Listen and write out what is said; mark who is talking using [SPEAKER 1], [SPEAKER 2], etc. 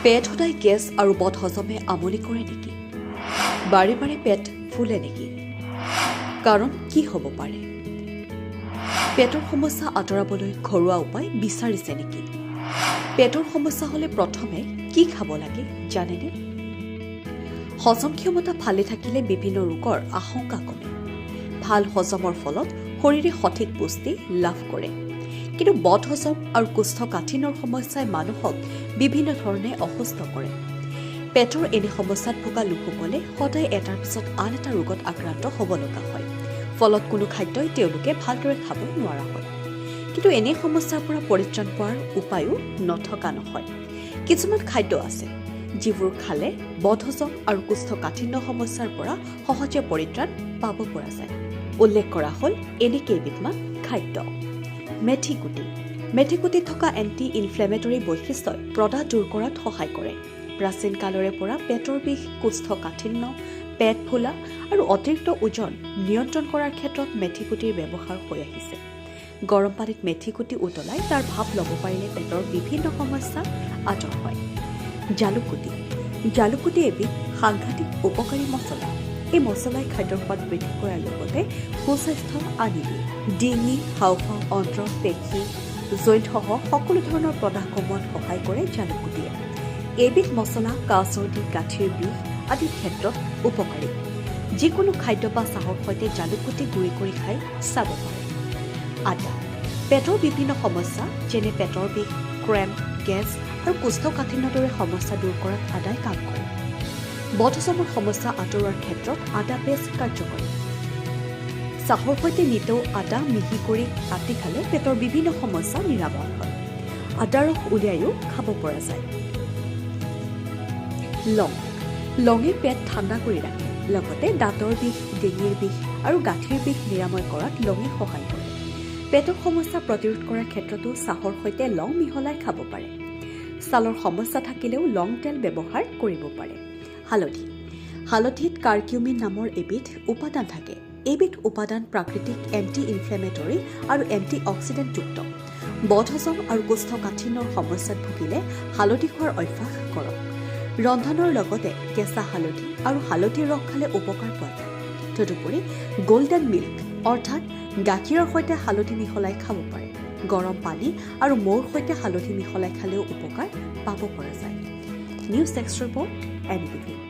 [SPEAKER 1] পেট সদায় গেছ আৰু বদহজমে আমনি কৰে নেকি? বাৰে বাৰে পেট ফুলে নেকি? কাৰণ কি হ'ব পাৰে? পেটৰ সমস্যা আঁতৰাবলৈ ঘৰুৱা উপায় বিচাৰিছে নেকি? পেটৰ সমস্যা হ'লে প্ৰথমে কি খাব লাগে জানেনে? হজম ক্ষমতা ভালে থাকিলে বিভিন্ন ৰোগৰ আশংকা কমে। ভাল হজমৰ ফলত শৰীৰে সঠিক পুষ্টি লাভ কৰে। কিন্তু বদহজম আৰু কোষ্ঠকাঠিন্যৰ সমস্যাই মানুহক বিভিন্ন ধৰণে অসুস্থ কৰে। পেটৰ এনে সমস্যাত ভোগা লোকসকলে সদায় এটাৰ পিছত আন এটা ৰোগত আক্ৰান্ত হ'ব লগা হয়। ফলত কোনো খাদ্যই তেওঁলোকে ভালদৰে খাব নোৱাৰা হয়। কিন্তু এনে সমস্যাৰ পৰা পৰিত্ৰাণ পোৱাৰ উপায়ো নথকা নহয়। কিছুমান খাদ্য আছে যিবোৰ খালে বদহজম আৰু কোষ্ঠকাঠিন্য সমস্যাৰ পৰা সহজে পৰিত্ৰাণ পাব পৰা যায়। উল্লেখ কৰা হ'ল এনে কেইবিধমান খাদ্য। মেথিকুটি। মেথিকুটিত থকা এণ্টি ইনফ্লেমেটৰী বৈশিষ্ট্যই প্ৰদাহ দূৰ কৰাত সহায় কৰে। প্ৰাচীন কালৰে পৰা পেটৰ বিষ, কোষ্ঠকাঠিন্য, পেট ফুলা আৰু অতিৰিক্ত ওজন নিয়ন্ত্ৰণ কৰাৰ ক্ষেত্ৰত মেথিকুটিৰ ব্যৱহাৰ হৈ আহিছে। গৰম পানীত মেথিকুটি উতলাই তাৰ ভাপ ল'ব পাৰিলে পেটৰ বিভিন্ন সমস্যা আঁতৰ হয়। জালুকুটি। জালুকুটি এবিধ সাংঘাতিক উপকাৰী মছলা। এই মছলাই খাদ্যৰ সোৱাদ বৃদ্ধি কৰাৰ লগতে সুস্বাস্থ্য আনি দিয়ে। ডিঙি, হাওঁফাওঁ, অন্ত্ৰ, পেশী, জইণ্টসহ সকলো ধৰণৰ প্ৰদাহ কমোৱাত সহায় কৰে জালুকুটিয়ে। এইবিধ মছলা কাহ, চৰ্দি, গাঁঠিৰ বিষ আদিৰ ক্ষেত্ৰত উপকাৰী। যিকোনো খাদ্য বা চাহৰ সৈতে জালুকুটি গুড়ি কৰি খাই চাব পাৰে। আদা। পেটৰ বিভিন্ন সমস্যা যেনে পেটৰ বিষ, ক্ৰেম্প, গেছ আৰু কোষ্ঠকাঠিন্যৰ দৰে সমস্যা দূৰ কৰাত আদাই কাম কৰে। বদহজমৰ সমস্যা আঁতৰোৱাৰ ক্ষেত্ৰত আদা বেছ কাৰ্যকৰী। চাহৰ সৈতে নিতৌ আদা মিহি কৰি কাটি খালে পেটৰ বিভিন্ন সমস্যা নিৰাময় হয়। আদাৰ ৰস উলিয়াইও খাব পৰা যায়। লং। লঙে পেট ঠাণ্ডা কৰি ৰাখে। লগতে দাঁতৰ বিষ, ডিঙিৰ বিষ আৰু গাঁঠিৰ বিষ নিৰাময় কৰাত লঙে সহায় কৰে। পেটৰ সমস্যা প্ৰতিৰোধ কৰাৰ ক্ষেত্ৰতো চাহৰ সৈতে লং মিহলাই খাব পাৰে। ছালৰ সমস্যা থাকিলেও লং তেল ব্যৱহাৰ কৰিব পাৰে। হালধি। হালধিত কাৰ্কিউমিন নামৰ এবিধ উপাদান থাকে। এইবিধ উপাদান প্ৰাকৃতিক এণ্টি ইনফ্লেমেটৰী আৰু এণ্টি অক্সিডেণ্টযুক্ত। বদহজম আৰু কোষ্ঠকাঠিন্যৰ সমস্যাত ভুগিলে হালধি খোৱাৰ অভ্যাস কৰক। ৰন্ধনৰ লগতে কেঁচা হালধি আৰু হালধিৰ ৰস খালে উপকাৰ পোৱা যায়। তদুপৰি গল্ডেন মিল্ক অৰ্থাৎ গাখীৰৰ সৈতে হালধি মিহলাই খাব পাৰে। গৰম পানী আৰু মৌৰ সৈতে হালধি মিহলাই খালেও উপকাৰ পাব পৰা যায়। News desk report NBV।